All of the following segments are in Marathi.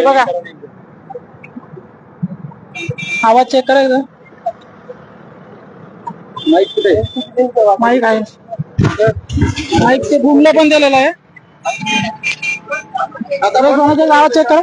बघा आवाज चेक करायचा. माईक कुठे? माईक आहे. माईक ते भूमला पण दिलेला आहे. आवाज चेक करा.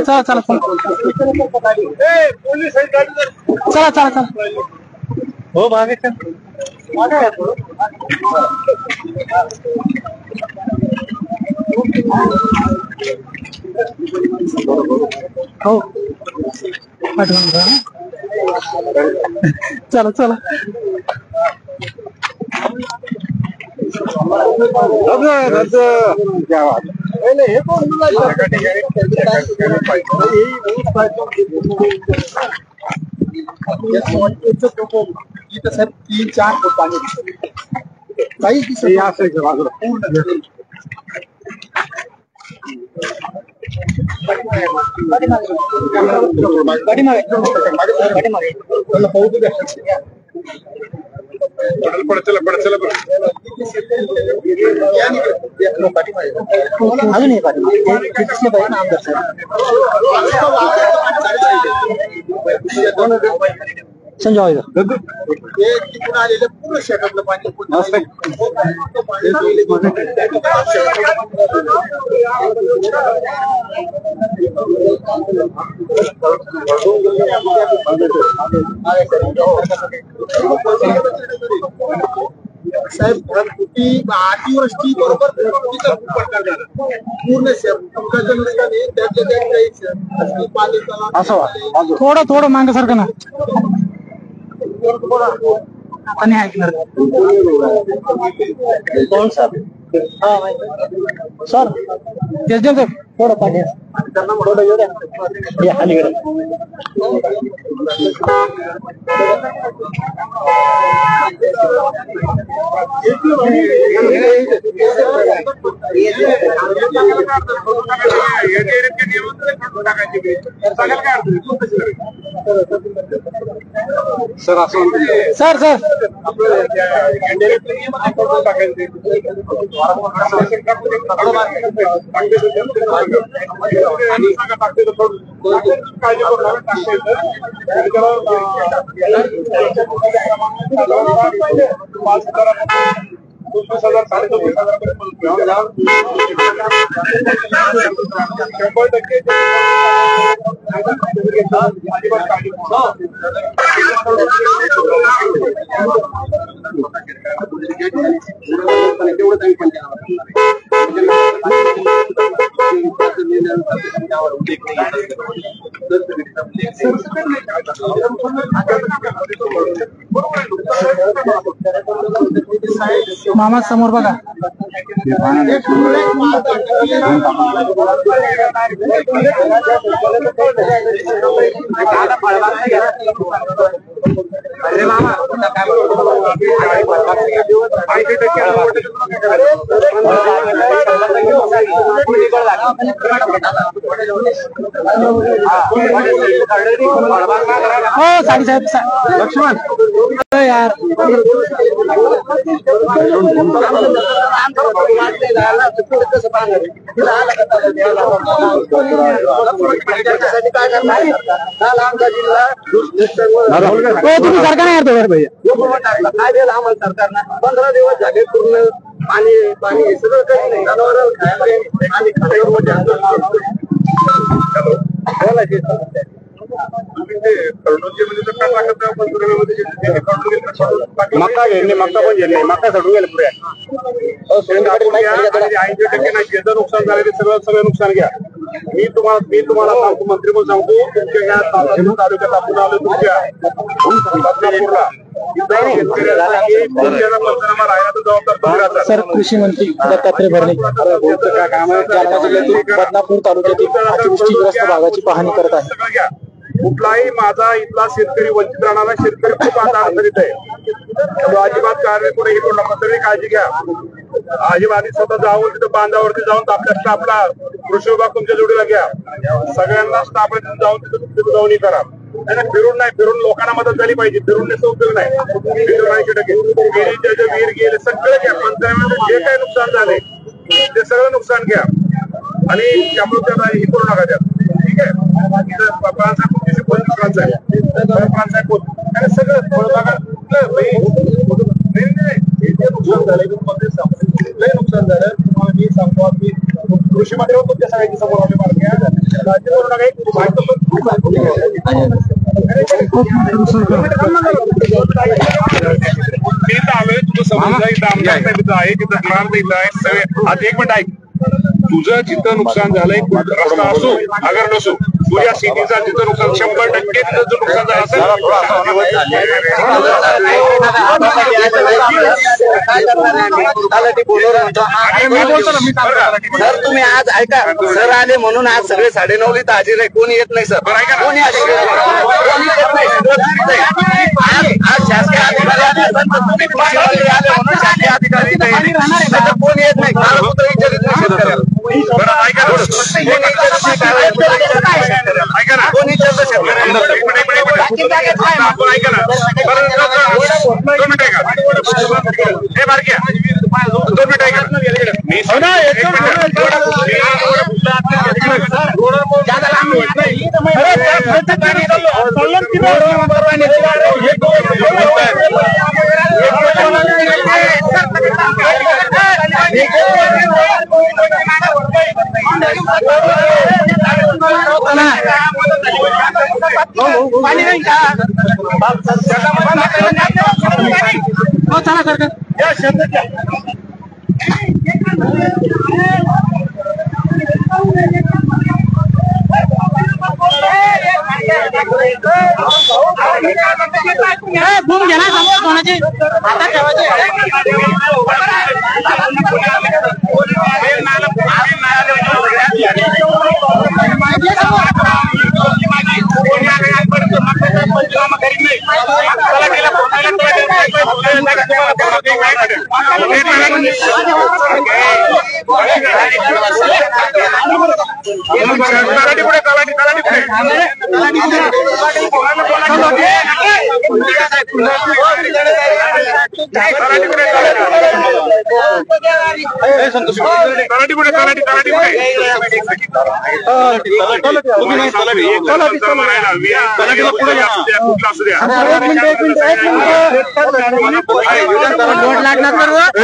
चला चला चला चला चला. हो मागे हो चला चला. साहेब 3-4 फूट पाणी काही बाजूला संजय तिथून आलेलं पूर्ण शेतातलं पाणी साहेब अतिवृष्टी बरोबर पूर्ण शेताचं नुकसान आहे. त्याच्या पाणी थोडं थोडं मागसारखं ना आणि ऐकणार कोण सर सर तेच देतो थोडं पाणी थोडं येऊ द्या अलीकडे. सर असं सर सर मामा समोर बघा. अरे मामा हो साडी साहेब लक्ष्मण यार तुम्ही सरकार नाही येतो भैया काय दिलं आम्हाला सरकारनं 15 दिवस झाले पूर्ण पाणी पाणी सगळं काही नाही. जनावर खायला आणि मक्का घेणे मक्का पण घेणे मक्का सोडून गेले पुढे 80% नाही ज्याचं नुकसान झालं ते सगळं नुकसान घ्या. मी तुम्हाला सांगतो मंत्री म्हणून सांगतो तुमच्या तालुक्यात आपण आलो तुमच्या बदनापूरला सर कृषी मंत्री दत्तात्रय भरणे जालना जिल्ह्यातील बदनापूर तालुक्यातील अतिवृष्टीग्रस्त भागाची पाहणी करत आहे. कुठलाही माझा इथला शेतकरी वंचित राहणारा शेतकरी खूप आता अडचणीत आहे. तो अजिबात कारवाई पुढे ही करू नका. तरी काळजी घ्या. अजिबात स्वतः जाऊन तिथं बांधावरती जाऊन आपल्या स्टाफला कृषी विभाग तुमच्या जोडीला घ्या. सगळ्यांना स्टाफ जाऊन तिथं जाऊन करा. फिरून नाही फिरून लोकांना मदत झाली पाहिजे. फिरून त्याचा उपयोग नाही. विहीर गेले सगळं घ्या. पंचनाम्यामध्ये जे काही नुकसान झाले ते सगळं नुकसान घ्या आणि त्यामुळे त्याला हे करू नका त्यात. ठीक आहे. सगळं नुकसान झालंय नुकसान झालं तुम्हाला मी सांगतो की कृषी मंत्री तुमच्या सगळ्यांची समोर आले मी तर आलोय तुझं समोर इथं आहे तिथं इथं आहे. आता एक मिनिट ऐक. तुझं जिथं नुकसान झालंय रस्ता असो अगर नसो तुझ्या शेतीचा जिथं नुकसान 100% तिथं जर नुकसान झालं असेल सर तुम्ही आज ऐका सर आले म्हणून आज सगळे 9:30 इथं हजर आहे. कोणी येत नाही सर. कोणी आज शासकीय अधिकारी आले म्हणून शासकीय अधिकारी कोणी येत नाही. विचारित नाही शेतकऱ्याला. ऐका ना कोणी विचारलं शेतकऱ्याला. ऐका ना 2 मिनिटं ऐका. हे बारक्या 2 मिनिटं ऐका. घूम घ्या ना समोर कोणाची आता ठेवायचे.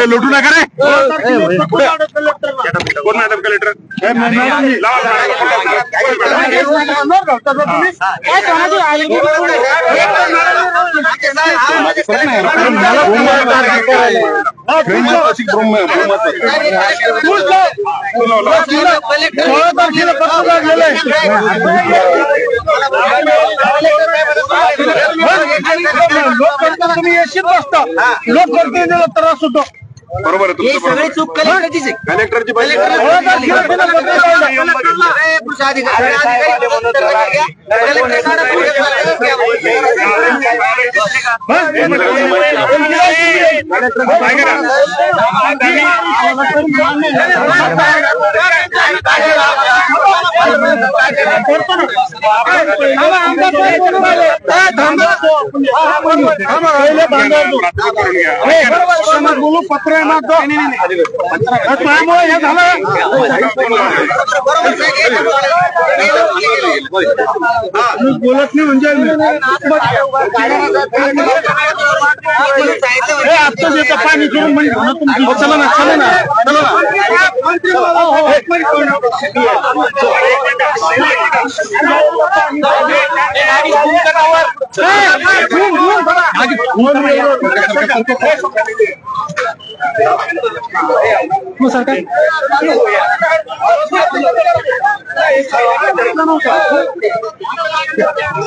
लुटू नका रे. कोण मॅडम कलेक्टर तुम्ही येशील बसता लोक करते त्रास होतो. बरोबर आहे. सगळी चूक कलेक्टरची कलेक्टरची बोलू पत्र त्यामुळे हे झालं. बोलत नाही म्हणजे आत्ताच येतं पाणी घेऊन म्हणजे चला ना चला ना चला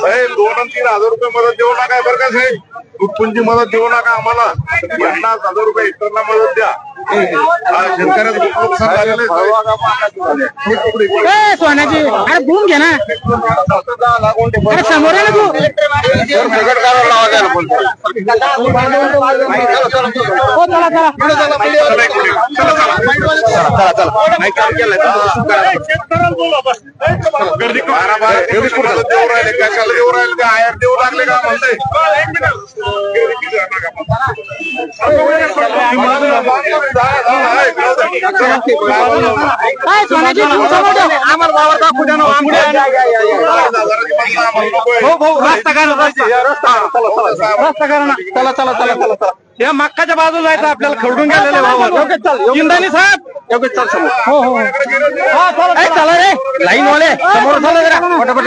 साहेब 2 आणि 3,000 रुपये मदत देऊ नका बरं का साहेब. तुटपुंजी मदत देऊ नका आम्हाला. 50,000 रुपये इतरांना मदत द्या. शेतकऱ्याचं खूप नुकसान झालेलं आहे. सोन्याची अरे भूम घे ना अरे समोर आहे ना तू हो चला चला गर्दी देऊ राहिले कशाला देऊ राहिले ते आयर देऊ लागले का म्हणते. सोन्याची आम्हाला वावर दाखवू द्या ना रस्ता करा रस्ता करा ना चला चला चला चला चला या मक्काच्या बाजूला जायचं आपल्याला खरडून गेलेले वावर इंदानी साहेब चल समोर हो हो चला रे लाईन वाले समोर चला जरा पटापट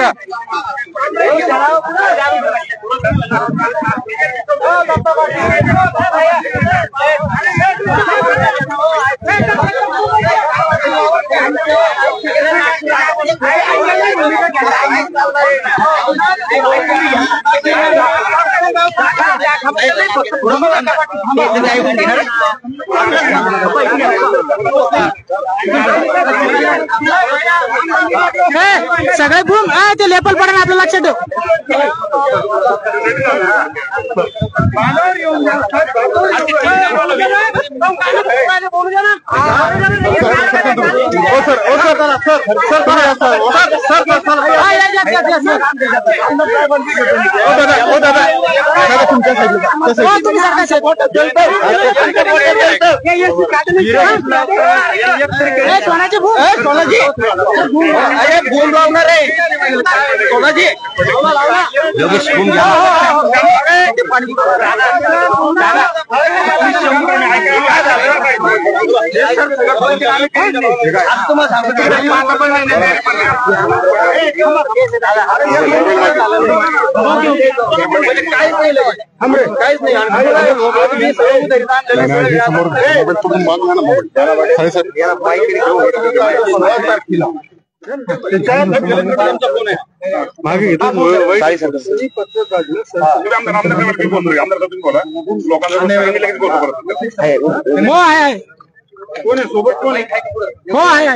सगळे भूम ते लेपल पडा आपल्या लक्षात ठेव सोनाची भूम सोनाची अरे भूम लावणार आहे सोनाची योगेश भूम काहीच नाही मागे कोण आहे सोबत कोण आहे हो आहे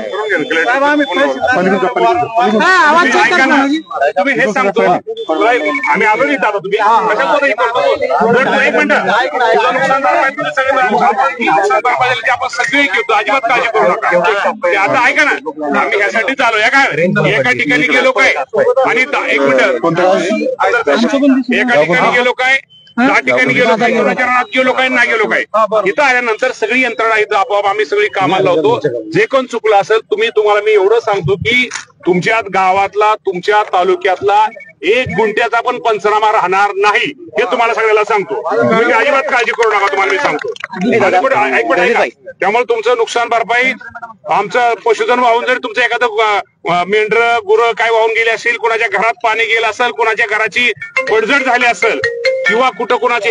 आवाज चेक कर तुम्ही हेच सांगतो आम्ही आलो नाही दादा तुम्ही एक मिनिट आपण सगळे घेतो अजिबात काळजी करू नका आता ऐका ना आम्ही ह्यासाठी चालू या काय एका ठिकाणी गेलो काय आणि एक मिनिट एका ठिकाणी गेलो काय 10 ठिकाणी गेलो काय प्रचारणात गेलो काय ना गेलो काय इथं आल्यानंतर सगळी यंत्रणा इथं आपोआप आम्ही सगळी कामाला लावतो. जे कोण चुकलं असेल तुम्हाला मी एवढं सांगतो की तुमच्या गावातला तुमच्या तालुक्यातला 1 गुंठ्याचा पण पंचनामा राहणार नाही हे तुम्हाला सगळ्याला सांगतो. तुम्ही अजिबात काळजी करू नका तुम्हाला मी सांगतो. त्यामुळे तुमचं नुकसान भरपाई आमचं पशुधन वाहून जरी तुमचं एखादं मेंढर गुरं काय वाहून गेले असेल कोणाच्या घरात पाणी गेलं असेल कोणाच्या घराची पडझड झाली असेल किंवा कुठं कोणाची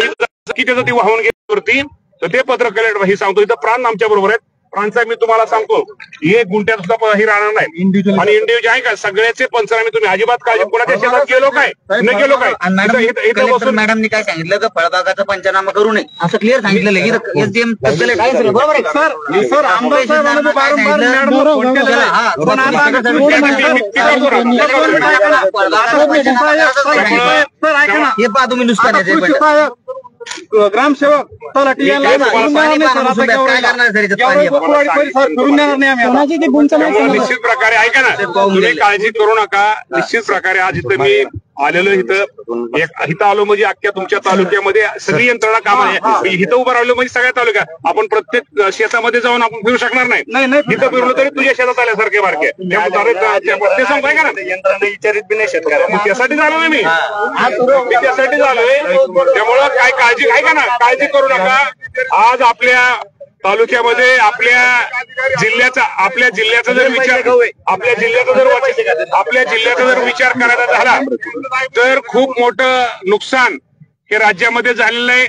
की त्याचं ती वाहून गेल्यावरती तर ते पत्र कलेक्टर हे सांगतो. इथं प्राण आमच्या बरोबर आहेत. प्राणसाहेब मी तुम्हाला सांगतो 1 गुंठ्यात सुद्धा ही राहणार नाही आणि इंडिव्हिज्युअल आहे का सगळ्याचे पंचनामे तुम्ही अजिबात काळजी कोणाच्या शेतात गेलो काय न गेलो काय मॅडमनी काय सांगितलं का फळबागाचा पंचनामा करू नये असं क्लिअर सांगितलेलं एसडीएम बरोबर आहे सर आमदार साहेबांना वारंवार हे पहा तुम्ही नुसतं ग्रामसेवक तलाठी निश्चित निश्चित प्रकारे ऐका ना तुम्ही काळजी करू नका. निश्चित प्रकारे आज इथं मी आलेलो इथं आलो म्हणजे अख्ख्या तुमच्या तालुक्यामध्ये सगळी यंत्रणा कामाला इथं उभं राहिलो म्हणजे सगळ्या तालुक्यात आपण प्रत्येक शेतामध्ये जाऊन आपण फिरू शकणार नाही इथं फिरलो तरी तुझ्या शेतात आल्यासारखे बारखे ते सांगताय का ना यंत्रणा विचारित बी नाही शेतकऱ्याला. त्यासाठी झालो ना मी त्यासाठी झालोय. त्यामुळं काय काळजी आहे का ना, काळजी करू नका. आज आपल्या तालुक्यामध्ये आपल्या जिल्ह्याचा जर विचार करायचा झाला तर खूप मोठं नुकसान हे राज्यामध्ये झालेलं आहे.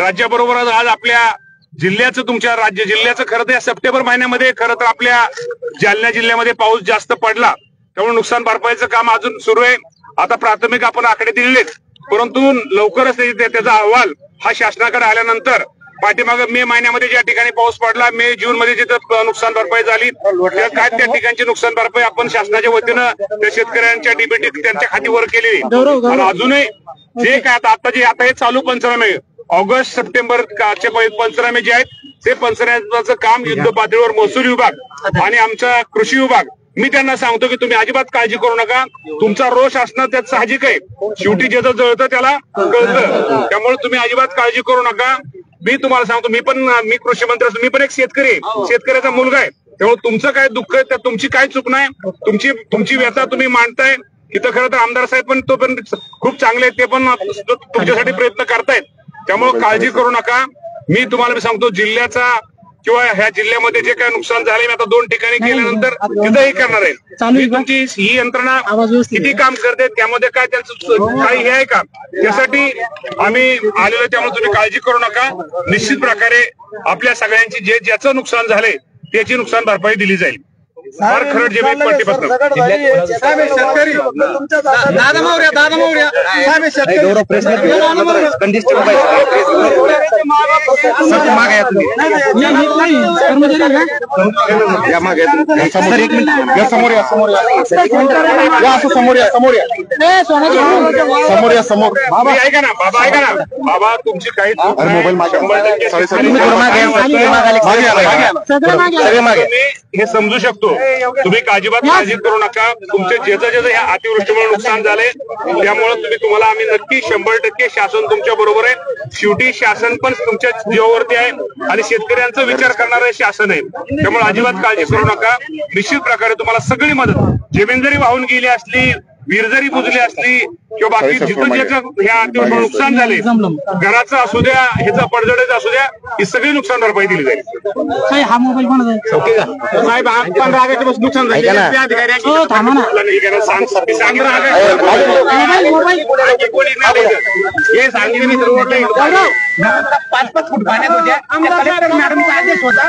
राज्याबरोबरच आज आपल्या जिल्ह्याचं खरं तर सप्टेंबर महिन्यामध्ये खरं तर आपल्या जालना जिल्ह्यामध्ये पाऊस जास्त पडला, त्यामुळे नुकसान भरपाईचं काम अजून सुरू आहे. आता प्राथमिक आपण आकडे दिलेत, परंतु लवकरच त्याचा अहवाल हा शासनाकडे आल्यानंतर पाठीमागे मे महिन्यामध्ये ज्या ठिकाणी पाऊस पडला, मे जून मध्ये जिथं नुकसान भरपाई झाली काय त्या ठिकाणची नुकसान भरपाई आपण शासनाच्या वतीनं त्या शेतकऱ्यांच्या डीबीटी त्यांच्या खातीवर केलेली. अजूनही जे काय आता हे चालू पंचनामे ऑगस्ट सप्टेंबर चे पंचनामे जे आहेत ते पंचनाम्याचं काम युद्ध पातळीवर महसूल विभाग आणि आमचा कृषी विभाग, मी त्यांना सांगतो की तुम्ही अजिबात काळजी करू नका. तुमचा रोष असणं त्यात साहजिक आहे, शेवटी ज्याचं जळतं त्याला कळतं. त्यामुळे तुम्ही अजिबात काळजी करू नका. मी तुम्हाला सांगतो, मी कृषी मंत्री असून मी पण एक शेतकरी आहे, शेतकऱ्याचा मुलगा आहे. त्यामुळे तुमचं काय दुःख आहे, तर तुमची काय चूक नाही. तुमची व्यथा तुम्ही मांडताय. इथं खरं तर आमदार साहेब पण तो पण खूप चांगले आहेत, ते पण तुमच्यासाठी प्रयत्न करतायत. त्यामुळे काळजी करू नका. मी तुम्हाला सांगतो, जिल्ह्याचा किंवा ह्या जिल्ह्यामध्ये जे काही नुकसान झाले मी आता 2 ठिकाणी केल्यानंतर तिथंही करणार आहे. मी तुमची ही यंत्रणा किती काम करते त्यामध्ये काय त्यांचं काही हे आहे का, त्यासाठी आम्ही आलेलो. त्यामुळे तुम्ही काळजी करू नका. निश्चित प्रकारे आपल्या सगळ्यांची ज्याचं नुकसान झालंय त्याची नुकसान भरपाई दिली जाईल. फार खरं जे शेतकरी ऐका ना बाबा तुमची काही हे समजू शकतो. तुम्ही अजिबात काळजी करू नका. तुमचे ज्याचं या अतिवृष्टीमुळे नुकसान झाले त्यामुळे तुम्हाला आम्ही नक्की 100% शासन तुमच्या बरोबर आहे. शेवटी शासन पण तुमच्या जीवावरती आहे आणि शेतकऱ्यांचा विचार करणारं शासन आहे. त्यामुळे अजिबात काळजी करू नका. निश्चित प्रकारे तुम्हाला सगळी मदत, जमीन जरी वाहून गेली असली, वीर जरी बुजली असली किंवा बाकी जिथं ज्याचं ह्या अतिवृष्टीमुळे नुकसान झाले, घराचं असू द्या, ह्याचा पडझडीचं असू द्या, ही सगळी नुकसान भरपाई दिली जाईल. हा मोबाईल साहेब 15 ऑगस्ट नुकसान झाले हे सांगते मी 5-5 फूट पाण्यात होत्या. मॅडमचा आदेश होता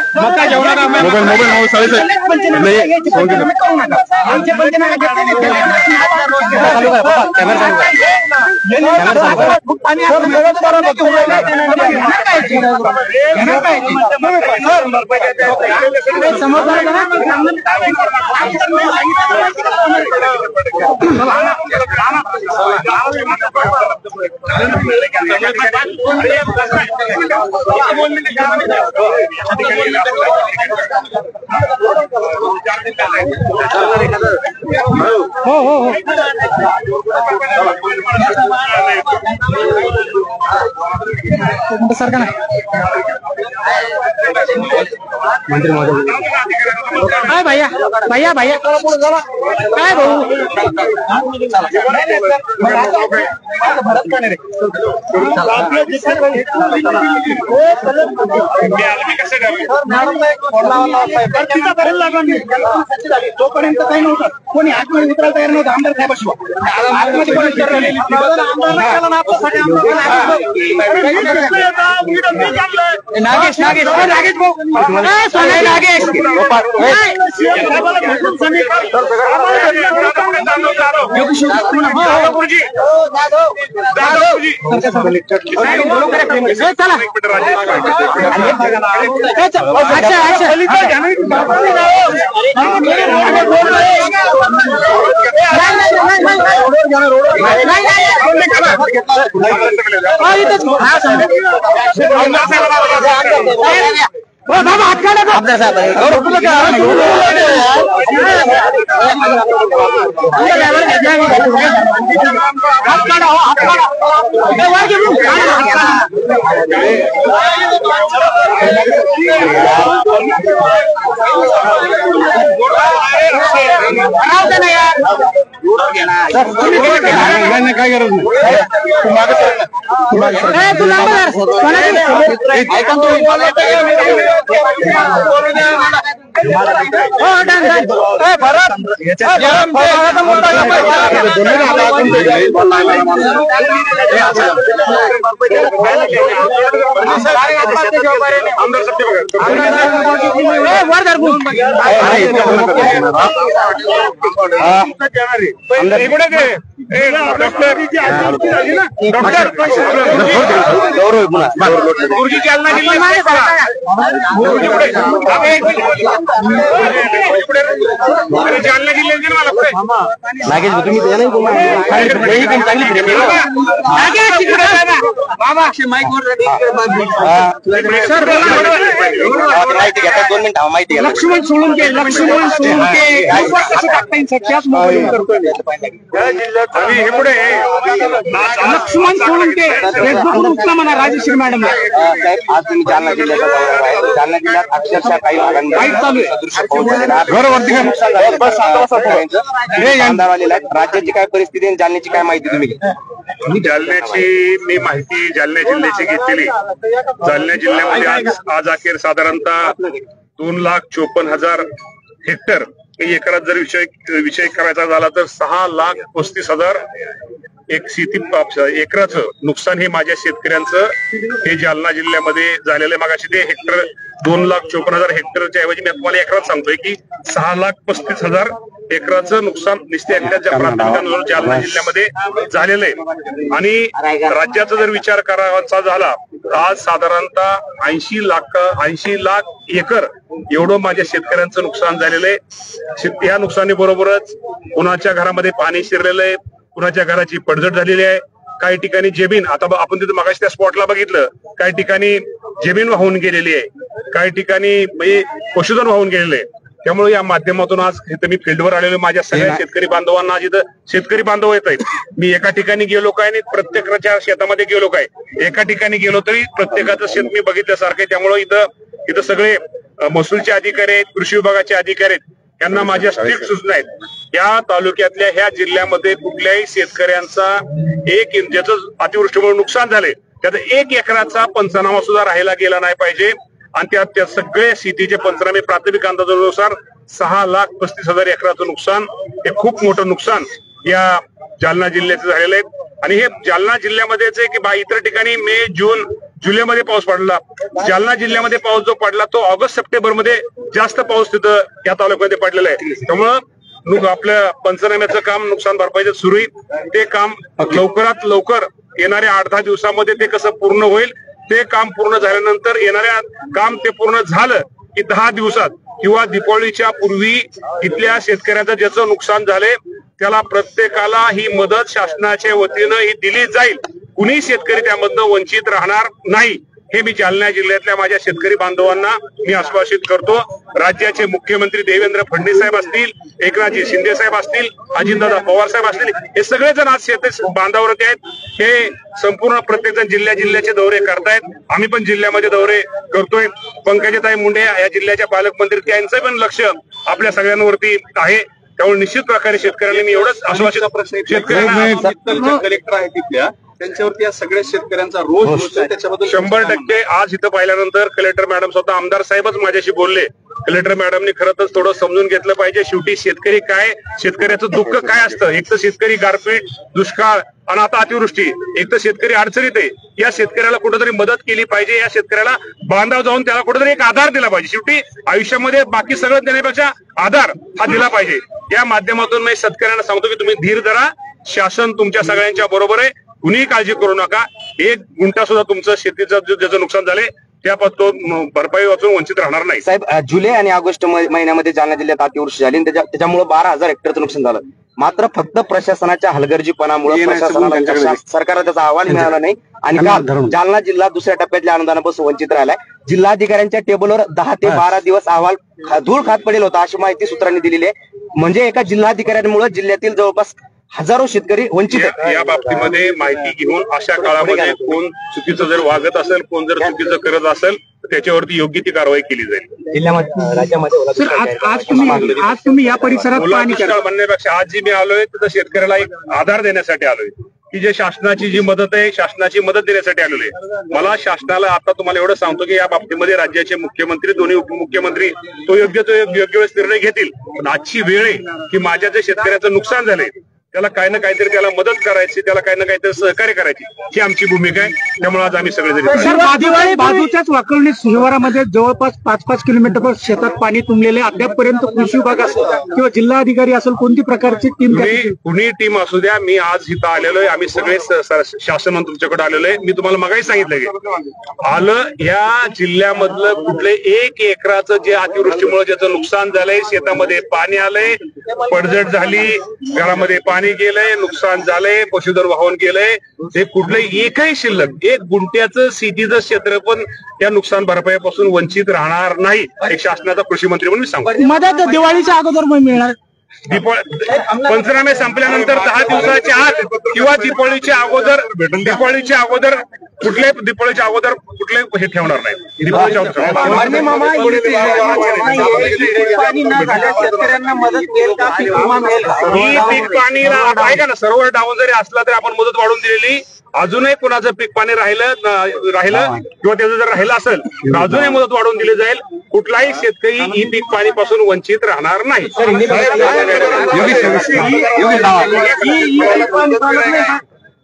हो सरकार मंत्री महोदय भैया भैया भैया काय भाऊ तोपर्यंत काही नव्हतं, कोणी आतमध्ये उतरायला तयार नव्हतं आमदार नागेश नागेश नागेश भाऊ नागेश आमदार साहेब काय गरज जालना माहिती लक्ष्मण सोळुंके लक्ष्मण सोळुंके लक्ष्मण सोळुंके फेसबुकला म्हणा राजश्री मॅडम आज तुम्ही जालना जिल्ह्याचा दौरा आहे. जालना जिल्ह्यात अक्षरशः काही भागांमध्ये राज्याची काय परिस्थिती आणि जालन्याची काय माहिती तुम्ही जालन्याची मी माहिती जालना जिल्ह्याची घेतलेली. जालना जिल्ह्यामध्ये आज अखेर साधारणतः 2,54,000 हेक्टर एकरात जर विषय करायचा झाला तर 6,35,000 एक शेती एकराचं नुकसान हे माझ्या शेतकऱ्यांचं हे जालना जिल्ह्यामध्ये झालेलं आहे. मागाशी ते हेक्टर 2,54,000 हेक्टरच्या ऐवजी मी तुम्हाला एकरात सांगतोय की 6,35,000 एकराचं नुकसान निस्ते एकट्याच्या प्राथमिकांवर जालना जिल्ह्यामध्ये झालेलं आहे. आणि राज्याचा जर विचार करायचा झाला आज साधारणतः 80 लाख एकर एवढं माझ्या शेतकऱ्यांचं नुकसान झालेलं आहे. या नुकसानीबरोबरच कुणाच्या घरामध्ये पाणी शिरलेलं आहे, कुणाच्या घराची पडझड झालेली आहे, काही ठिकाणी जमीन आता आपण तिथे मागाशी त्या स्पॉटला बघितलं काही ठिकाणी जमीन वाहून गेलेली आहे, काही ठिकाणी पशुधन वाहून गेलेलं आहे. त्यामुळे या माध्यमातून आज इथं मी फील्डवर आलेलो माझ्या सगळ्या शेतकरी बांधवांना जिथं शेतकरी बांधव येत आहेत. मी एका ठिकाणी गेलो काय आणि प्रत्येकाच्या शेतामध्ये गेलो काय एका ठिकाणी गेलो तरी प्रत्येकाचं शेत मी बघितल्यासारखं आहे. त्यामुळे इथं सगळे महसूलचे अधिकारी आहेत, कृषी विभागाचे अधिकारी आहेत, यांना माझ्या स्ट्रिक्ट सूचना आहेत. या तालुक्यातल्या ह्या जिल्ह्यामध्ये कुठल्याही शेतकऱ्यांचा ज्याचं अतिवृष्टीमुळे नुकसान झाले त्याचा 1 एकराचा पंचनामा सुद्धा राहायला गेला नाही पाहिजे. आणि त्या सगळ्या शेतीचे पंचनामे प्राथमिक अंदाजानुसार 6,35,000 एकराचं नुकसान हे खूप मोठं नुकसान या जालना जिल्ह्याचं झालेलं आहे. आणि हे जालना जिल्ह्यामध्येच आहे की इतर ठिकाणी मे, जून, जुलैमध्ये पाऊस पडला. जालना जिल्ह्यामध्ये पाऊस जो पडला तो ऑगस्ट, सप्टेंबर मध्ये जास्त पाऊस तिथं या तालुक्यामध्ये पडलेला आहे. त्यामुळं आपल्या पंचनाम्याचं काम नुकसान भरपाईचं सुरू आहे. ते काम लवकरात लवकर येणाऱ्या 8-10 दिवसामध्ये ते कसं पूर्ण होईल. ते काम पूर्ण झाल्यानंतर येणाऱ्या काम ते पूर्ण झालं की 10 दिवसात किंवा दीपावलीच्या पूर्वी इथल्या शेतकऱ्यांचं ज्याचं नुकसान झालंय त्याला प्रत्येकाला ही मदत शासनाच्या वतीनं ही दिली जाईल. कुणी शेतकरी त्यामधनं वंचित राहणार नाही हे मी जालना जिल्ह्यातल्या माझ्या शेतकरी बांधवांना मी आश्वासित करतो. राज्याचे मुख्यमंत्री देवेंद्र फडणवीस साहेब असतील, एकनाथजी शिंदे साहेब असतील, अजितदादा पवार साहेब असतील, हे सगळेजण आज शेतकरी बांधावरती आहेत. हे संपूर्ण प्रत्येक जण जिल्ह्याचे दौरे करतायत. आम्ही पण जिल्ह्यामध्ये दौरे करतोय. पंकजाताई मुंडे या जिल्ह्याच्या पालकमंत्री त्यांचं पण लक्ष आपल्या सगळ्यांवरती आहे. त्यामुळे निश्चित प्रकारे शेतकऱ्यांनी मी एवढंच आश्वासित शेतकऱ्यांना कलेक्टर आहे तिथल्या त्यांच्यावरती या सगळ्या शेतकऱ्यांचा रोज त्याच्याबद्दल 100% आज इथं पाहिल्यानंतर कलेक्टर मॅडम स्वतः आमदार साहेबच माझ्याशी बोलले. कलेक्टर मॅडमनी खरं तर थोडं समजून घेतलं पाहिजे. शेवटी शेतकरी काय, शेतकऱ्याचं दुःख काय असतं. एक तर शेतकरी गारपीट, दुष्काळ आणि आता अतिवृष्टी, एक तर शेतकरी अडचणीत आहे. या शेतकऱ्याला कुठेतरी मदत केली पाहिजे. या शेतकऱ्याला बांधाव जाऊन त्याला कुठेतरी एक आधार दिला पाहिजे. शेवटी आयुष्यामध्ये बाकी सगळं देण्यापेक्षा आधार हा दिला पाहिजे. या माध्यमातून मी शेतकऱ्यांना सांगतो की तुम्ही धीर धरा. शासन तुमच्या सगळ्यांच्या बरोबर आहे. कुणीही काळजी करू नका. 1 गुंठा सुद्धा तुमचं शेतीचं ज्याचं नुकसान झाले त्यापासून भरपाई वाचून वंचित राहणार नाही. साहेब, जुलै आणि ऑगस्ट महिन्यामध्ये जालना जिल्ह्यात अतिवृष्टी झाली आणि त्याच्यामुळे 12,000 हेक्टरचं नुकसान झालं. मात्र फक्त प्रशासनाच्या हलगर्जीपणामुळे प्रशासनाला सरकारला त्याचा अहवाल मिळाला नाही आणि काल जालना जिल्हा दुसऱ्या टप्प्यातल्या अनुदानापासून वंचित राहिलाय. जिल्हाधिकाऱ्यांच्या टेबलवर 10 ते 12 दिवस अहवाल धूळ खात पडेल होता अशी माहिती सूत्रांनी दिलेली आहे. म्हणजे एका जिल्हाधिकाऱ्यांमुळे जिल्ह्यातील जवळपास हजारो शेतकरी वंचित आहेत. या बाबतीमध्ये माहिती घेऊन अशा काळामध्ये कोण चुकीचं जर वागत असेल, कोण जर चुकीचं करत असेल त्याच्यावरती योग्य ती कारवाई केली जाईल. जिल्ह्यामध्ये राज्यामध्ये आज तुम्ही या परिसरात म्हणण्यापेक्षा आज जी मी आलोय तर शेतकऱ्याला एक आधार देण्यासाठी आलोय की जे शासनाची जी मदत आहे शासनाची मदत देण्यासाठी आलेलो आहे. मला शासनाला आता तुम्हाला एवढं सांगतो की या बाबतीमध्ये राज्याचे मुख्यमंत्री दोन्ही उपमुख्यमंत्री तो योग्य वेळेस निर्णय घेतील. पण आजची वेळ आहे की माझ्या जे शेतकऱ्याचं नुकसान झालंय त्याला काही ना काहीतरी त्याला मदत करायची, त्याला काही ना काहीतरी सहकार्य करायची ही आमची भूमिका आहे. त्यामुळे आज आम्ही सगळेजण बाजूच्याच वाकवणी शिवारामध्ये जवळपास 5-5 किलोमीटर शेतात पाणी तुंबलेले अद्यापपर्यंत कृषी विभाग असेल किंवा जिल्हाधिकारी असेल कोणती प्रकारची टीम कुणी टीम असू द्या, मी आज इथं आलेलो आहे. आम्ही सगळे शासन तुमच्याकडे आलेलो आहे. मी तुम्हाला मगाही सांगितलं की आलं या जिल्ह्यामधलं कुठले 1 एकराचं जे अतिवृष्टीमुळे ज्याचं नुकसान झालंय, शेतामध्ये पाणी आलंय, पडझड झाली, घरामध्ये पाणी गेलंय, नुकसान झालंय, पशुधन वाहून गेलंय, हे कुठलंही एकही शिल्लक 1 गुंठ्याचं शेतीचं क्षेत्र पण त्या नुकसान भरपाईपासून वंचित राहणार नाही. एक शासनाचा कृषी मंत्री म्हणून मी सांगतो. मदत दिवाळीच्या अगोदर मिळणार. पंचनामे संपल्यानंतर 10 दिवसाच्या आत किंवा दिवाळीच्या अगोदर कुठले हे ठेवणार नाही. शेतकऱ्यांना मदत मिळेल का? पीक पाणीला ऐका ना, सर्व्हर डाऊन जरी असला तरी आपण मदत वाढवून दिलेली. अजूनही कुणाचं पीक पाणी राहिलं किंवा त्याचं जर राहिलं असेल तर अजूनही मदत वाढवून दिली जाईल. कुठलाही शेतकरी ही पीक पाणीपासून वंचित राहणार नाही.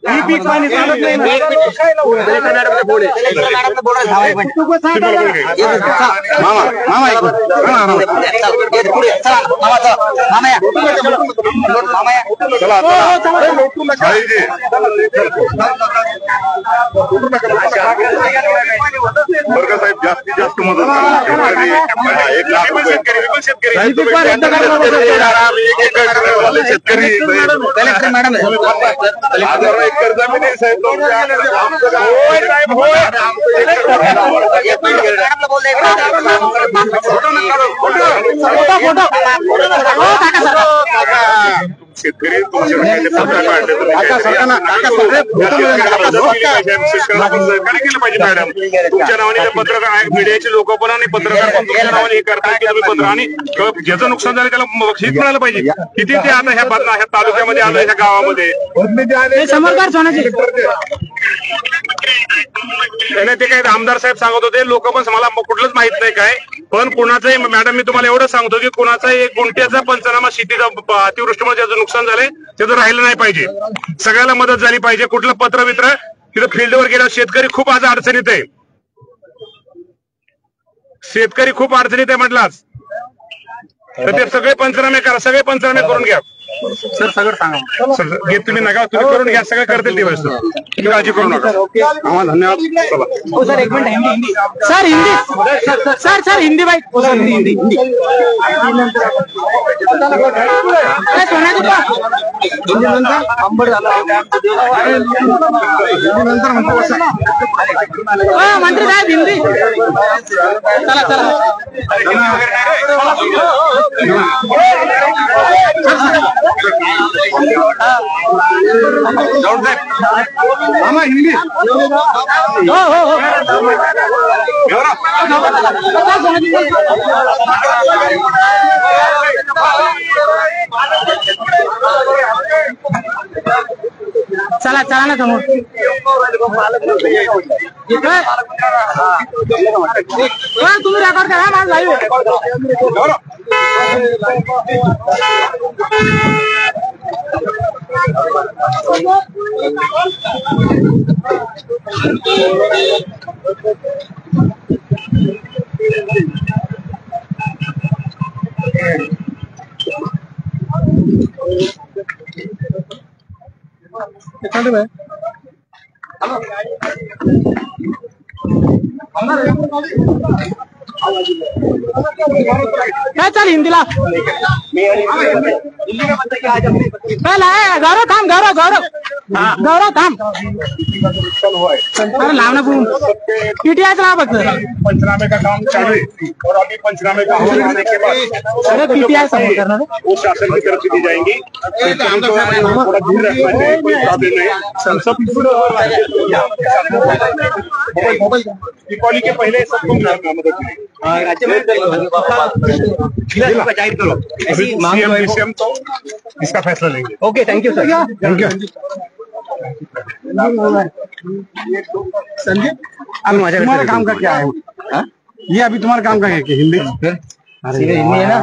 ही पीक पाणी चालत नाही. साहेब जास्तीत जास्त मदत शेतकरी कर्ज जमीन आहे साहेब शेतकरी सहकार्य केलं पाहिजे. मॅडम तुमच्या नावाने पत्रकार मीडियाचे लोक पण आणि पत्रकार पण तुमच्या नावाने हे करतात की तुम्ही पत्र आणि ज्याचं नुकसान झालं त्याला बक्षीस मिळालं पाहिजे. किती ते आता ह्या तालुक्यामध्ये आलं, ह्या गावामध्ये ते काय आमदार साहेब सांगत होते. लोक पण मला कुठलंच माहित नाही काय, पण कुणाचंही मॅडम मी तुम्हाला एवढं सांगतो की कुणाचा 1 गुंठ्याचा पंचनामा शेतीचा अतिवृष्टीमुळे ज्याचं नुकसान झालंय त्याचं राहिलं नाही पाहिजे. सगळ्याला मदत झाली पाहिजे. कुठलं पत्र मित्र तिथं फील्डवर गेला शेतकरी खूप आज अडचणीत आहे. शेतकरी खूप अडचणीत आहे म्हटलाच तर ते सगळे पंचनामे करा, सगळे पंचनामे करून घ्या. सर सगळं सांगा सर तुम्ही नका, तुम्ही करून घ्या, सगळं करतील ते व्यवस्था. तुम्ही काळजी करू नका. धन्यवाद. Sir 1 minute Hindi sir Hindi sir Hindi बाई हिंदी मंत्री साहेब हिंदी चला चला मामा हिंदी चला चला ना समोर तुम्ही रेकॉर्ड करा माझं लाईव्ह काय चाल हिंदीला गौरव थांब गौरव थांब अरे लाव ना पीटीआय लाव फक्त पंचनामे का काम चालू है और अभी पंचनामे का अहवाल आने के बाद पीटीआय समोर करणार वो शासन की तरफ से दी जाएंगी। थोड़ा दूर रखना चाहिए, कोई प्रॉब्लम नहीं। दीपावली के पहले सबको मदद मिलेगी। जाहिर करो अभी CM तो इसका फैसला लेंगे। Okay thank you sir thank you. Sandeep तुम्हारा काम का क्या है? ये अभी तुम्हारा काम का है कि हिंदी हिंदी है ना।